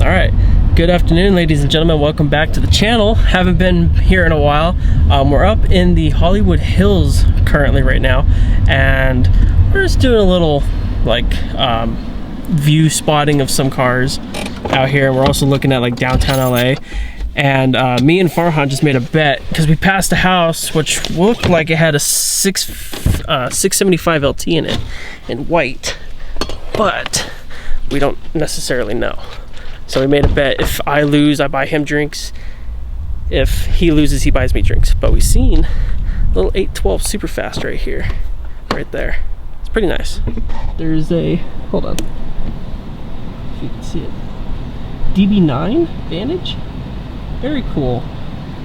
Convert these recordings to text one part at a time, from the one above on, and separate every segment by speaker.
Speaker 1: All right, good afternoon, ladies and gentlemen. Welcome back to the channel. Haven't been here in a while. We're up in the Hollywood Hills currently right now, and we're just doing a little like view spotting of some cars out here. And we're also looking at like downtown LA. And me and Farhan just made a bet because we passed a house which looked like it had a 675 LT in it in white, but we don't necessarily know. So we made a bet. If I lose, I buy him drinks. If he loses, he buys me drinks. But we seen a little 812 super fast right here, right there. It's pretty nice. There's a, hold on, if you can see it, DB9 Vantage. Very cool.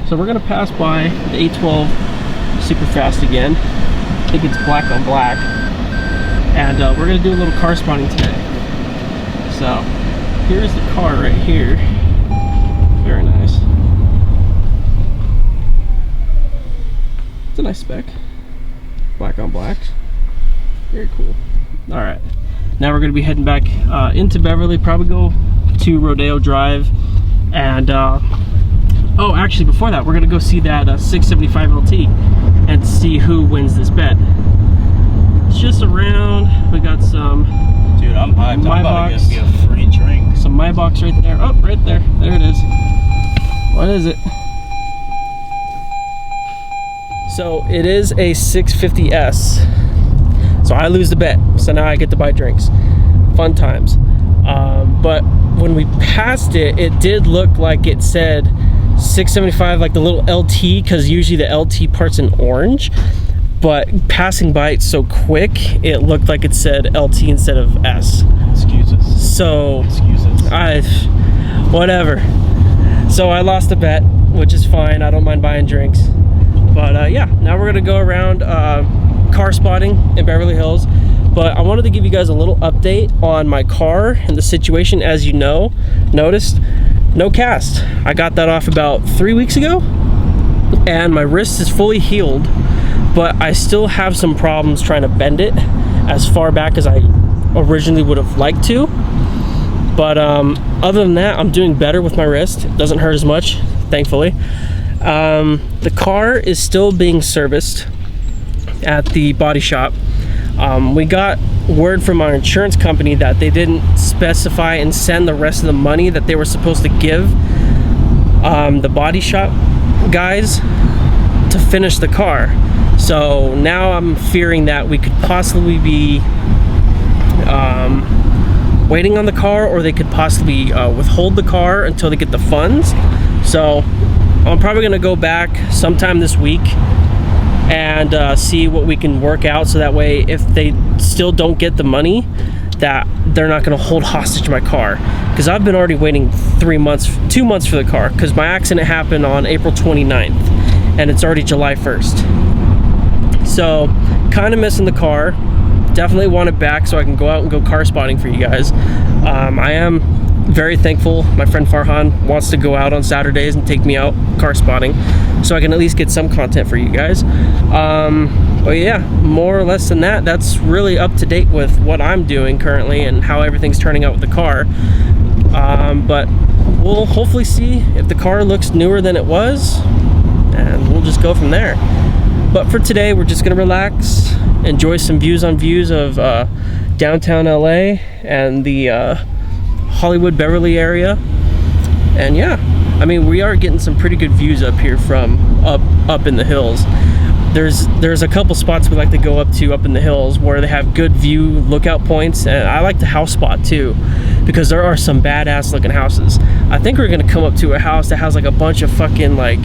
Speaker 1: So we're gonna pass by the 812 super fast again. I think it's black on black. And we're gonna do a little car spotting today. So here's the car right here. Very nice. It's a nice spec. Black on black. Very cool. All right. Now we're gonna be heading back into Beverly, probably go to Rodeo Drive. And oh, actually before that, we're gonna go see that 675 LT and see who wins this bet. It's just around. We got some.
Speaker 2: Dude, I'm hyped. I'm about to get a free drink.
Speaker 1: Some My Box right there. Oh, right there. There it is. What is it? So it is a 650S. So I lose the bet. So now I get to buy drinks. Fun times. But when we passed it, it did look like it said 675, like the little LT, because usually the LT part's in orange. But passing by it so quick, it looked like it said LT instead of S.
Speaker 2: Excuses.
Speaker 1: So,
Speaker 2: excuses.
Speaker 1: Whatever. So I lost a bet, which is fine. I don't mind buying drinks. But yeah, now we're gonna go around car spotting in Beverly Hills. But I wanted to give you guys a little update on my car and the situation. As you know, noticed, no cast. I got that off about 3 weeks ago, and my wrist is fully healed. But I still have some problems trying to bend it as far back as I originally would have liked to. But other than that, I'm doing better with my wrist. It doesn't hurt as much, thankfully. The car is still being serviced at the body shop. We got word from our insurance company that they didn't specify and send the rest of the money that they were supposed to give the body shop guys to finish the car. So now I'm fearing that we could possibly be waiting on the car, or they could possibly withhold the car until they get the funds. So I'm probably gonna go back sometime this week and see what we can work out, so that way if they still don't get the money, that they're not gonna hold hostage my car. Because I've been already waiting 2 months for the car, because my accident happened on April 29th and it's already July 1st. So kind of missing the car. Definitely want it back so I can go out and go car spotting for you guys. I am very thankful my friend Farhan wants to go out on Saturdays and take me out car spotting, so I can at least get some content for you guys. But yeah, more or less than that, that's really up to date with what I'm doing currently and how everything's turning out with the car. But we'll hopefully see if the car looks newer than it was, and we'll just go from there. But for today, we're just gonna relax, enjoy some views of downtown LA and the Hollywood Beverly area. And yeah, I mean, we are getting some pretty good views up here from up in the hills. There's a couple spots we like to go up in the hills where they have good view lookout points, and I like the house spot too, because there are some badass looking houses. I think we're gonna come up to a house that has like a bunch of fucking like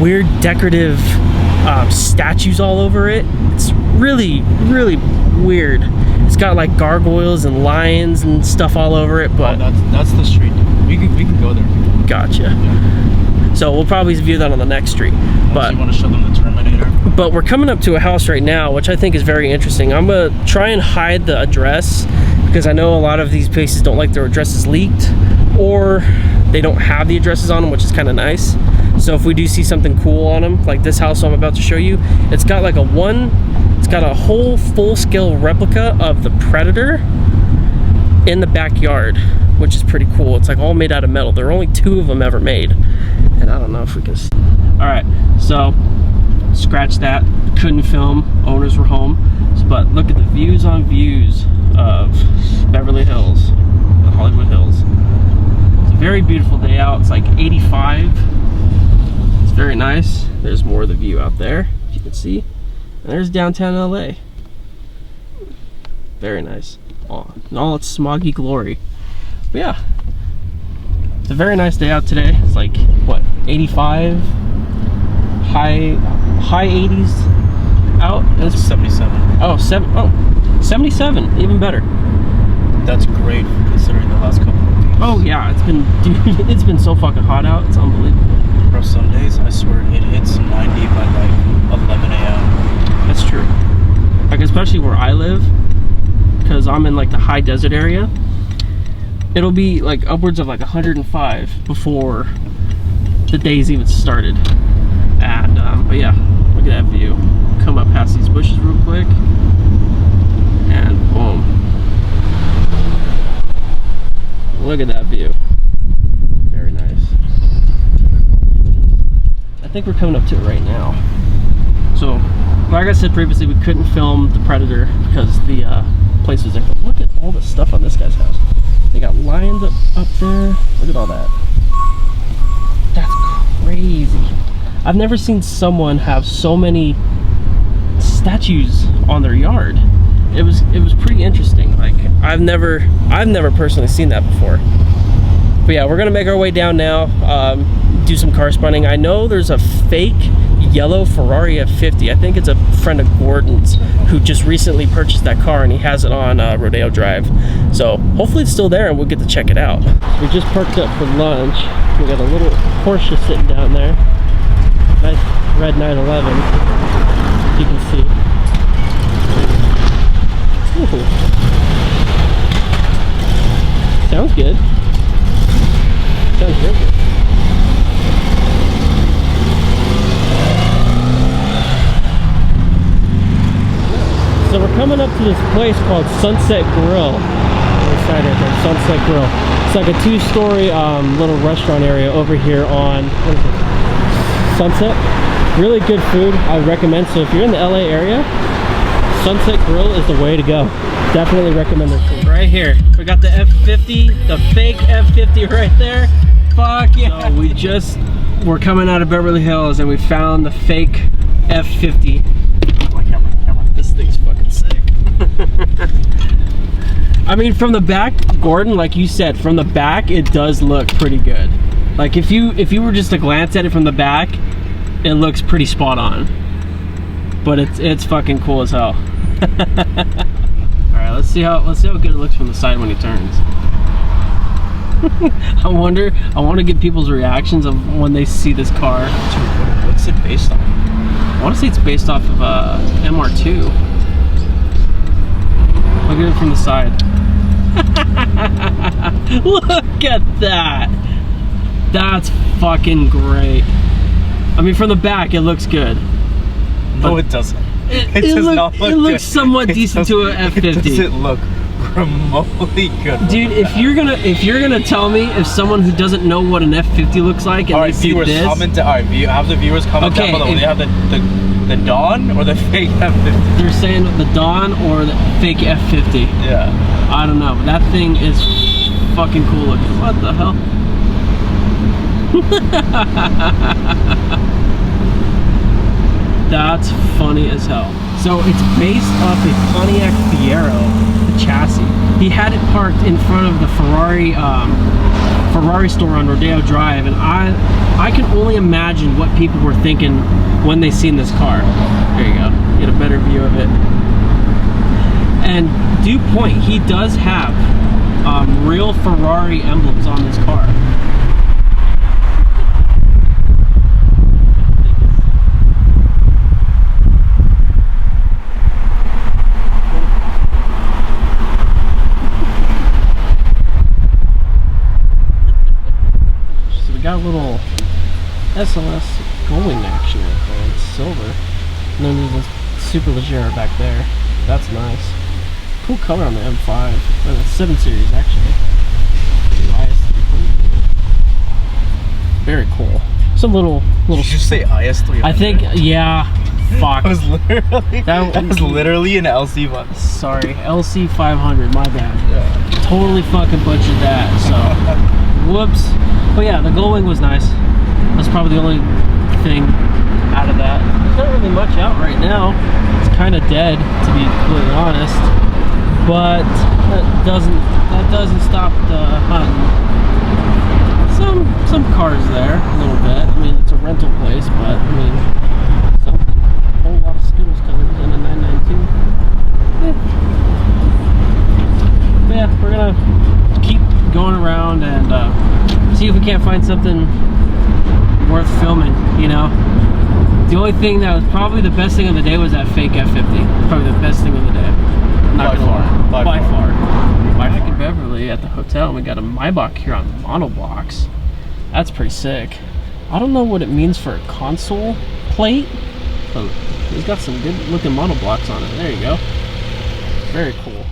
Speaker 1: weird decorative statues all over it. It's really, really weird. It's got like gargoyles and lions and stuff all over it. But
Speaker 2: that's the street. We can go there.
Speaker 1: Gotcha. Yeah. So we'll probably view that on the next street.
Speaker 2: But you want to show them the Terminator.
Speaker 1: But we're coming up to a house right now, which I think is very interesting. I'm gonna try and hide the address, because I know a lot of these places don't like their addresses leaked, or they don't have the addresses on them, which is kind of nice. So if we do see something cool on them, like this house I'm about to show you, it's got like it's got a whole full-scale replica of the Predator in the backyard. which is pretty cool. It's like all made out of metal. There are only 2 of them ever made, and I don't know if we can see. All right, so scratch that. Couldn't film. Owners were home, but look at the views on views of Beverly Hills, the Hollywood Hills. It's a very beautiful day out. It's like 85. It's very nice. There's more of the view out there, if you can see. And there's downtown LA. Very nice. In all its smoggy glory. But yeah, it's a very nice day out today. It's like, what, 85? High 80s out?
Speaker 2: It's 77.
Speaker 1: Oh, 77, even better.
Speaker 2: That's great considering the last couple of weeks.
Speaker 1: Oh yeah, it's been, dude, it's been so fucking hot out. It's unbelievable.
Speaker 2: Bro, some days, I swear, it hits 90 by like 11 a.m.
Speaker 1: That's true. Like, especially where I live, because I'm in like the high desert area, it'll be like upwards of like 105 before the days even started. And but yeah, look at that view. Come up past these bushes real quick, and boom, look at that view. Very nice. I think we're coming up to it right now. So like I said previously, we couldn't film the Predator because the place was there. But look at all the stuff on this guy's house. They got lions up there. Look at all that. That's crazy. I've never seen someone have so many statues on their yard. It was pretty interesting. Like, I've never personally seen that before. But yeah, we're gonna make our way down now, do some car spotting. I know there's a fake yellow Ferrari f50. I think it's a friend of Gordon's who just recently purchased that car, and he has it on Rodeo Drive. So hopefully it's still there and we'll get to check it out. We just parked up for lunch. We got a little Porsche sitting down there. Nice red 911, you can see. Ooh. Sounds good. Sounds real good. So we're coming up to this place called Sunset Grill. Right there, Sunset Grill. It's like a 2-story little restaurant area over here on, what is it? Sunset. Really good food, I would recommend. So if you're in the LA area, Sunset Grill is the way to go. Definitely recommend their food. Right here, we got the F50, the fake F50 right there. Fuck yeah. So we're coming out of Beverly Hills and we found the fake F50. Camera. This thing's fucking sick. I mean, from the back, Gordon, like you said, from the back, it does look pretty good. Like, if you were just to glance at it from the back, it looks pretty spot on. But it's fucking cool as hell. All right, let's see how good it looks from the side when he turns. I want to get people's reactions of when they see this car.
Speaker 2: Dude, what's it based on?
Speaker 1: I want to say it's based off of MR2. Look at it from the side. Look at that. That's fucking great. I mean, from the back, it looks good.
Speaker 2: No, it doesn't.
Speaker 1: It does not look good. It looks somewhat decent to an F50.
Speaker 2: It doesn't look remotely good.
Speaker 1: Dude, if you're gonna tell me if someone who doesn't know what an F50 looks like and they see this,
Speaker 2: have the viewers comment down below. They have the Dawn or the fake F50.
Speaker 1: They're saying the Dawn or the fake F50.
Speaker 2: Yeah.
Speaker 1: I don't know, but that thing is fucking cool looking. What the hell? That's funny as hell. So it's based off a Pontiac Fiero, the chassis. He had it parked in front of the Ferrari store on Rodeo Drive, and I can only imagine what people were thinking when they seen this car. There you go, get a better view of it. And due point, he does have real Ferrari emblems on this car. Got a little SLS going action right there. It's silver. And then there's a Superleggera back there. That's nice. Cool color on the M5. Well, it's 7 Series actually. very cool. It's a little.
Speaker 2: Did you just say IS300?
Speaker 1: I think, yeah. Fuck.
Speaker 2: That was literally an LC button.
Speaker 1: Sorry, LC 500. My bad.
Speaker 2: Yeah.
Speaker 1: Totally fucking butchered that. So, whoops. But yeah, the gull wing was nice. That's probably the only thing out of that. There's not really much out right now. It's kind of dead, to be completely honest. But that doesn't stop the hunting. Some cars there, a little bit. I mean, it's a rental place, but I mean, something. A whole lot of Skittles coming in a 992. Yeah. But yeah, we're gonna keep going around and see if we can't find something worth filming. You know, the only thing that was probably the best thing of the day was that fake f50. Probably the best thing of the day. Not gonna lie. By far. Back in Beverly at the hotel, we got a Maybach here on monoblocks. That's pretty sick. I don't know what it means for a console plate, but it's got some good looking monoblocks on it. There you go. Very cool.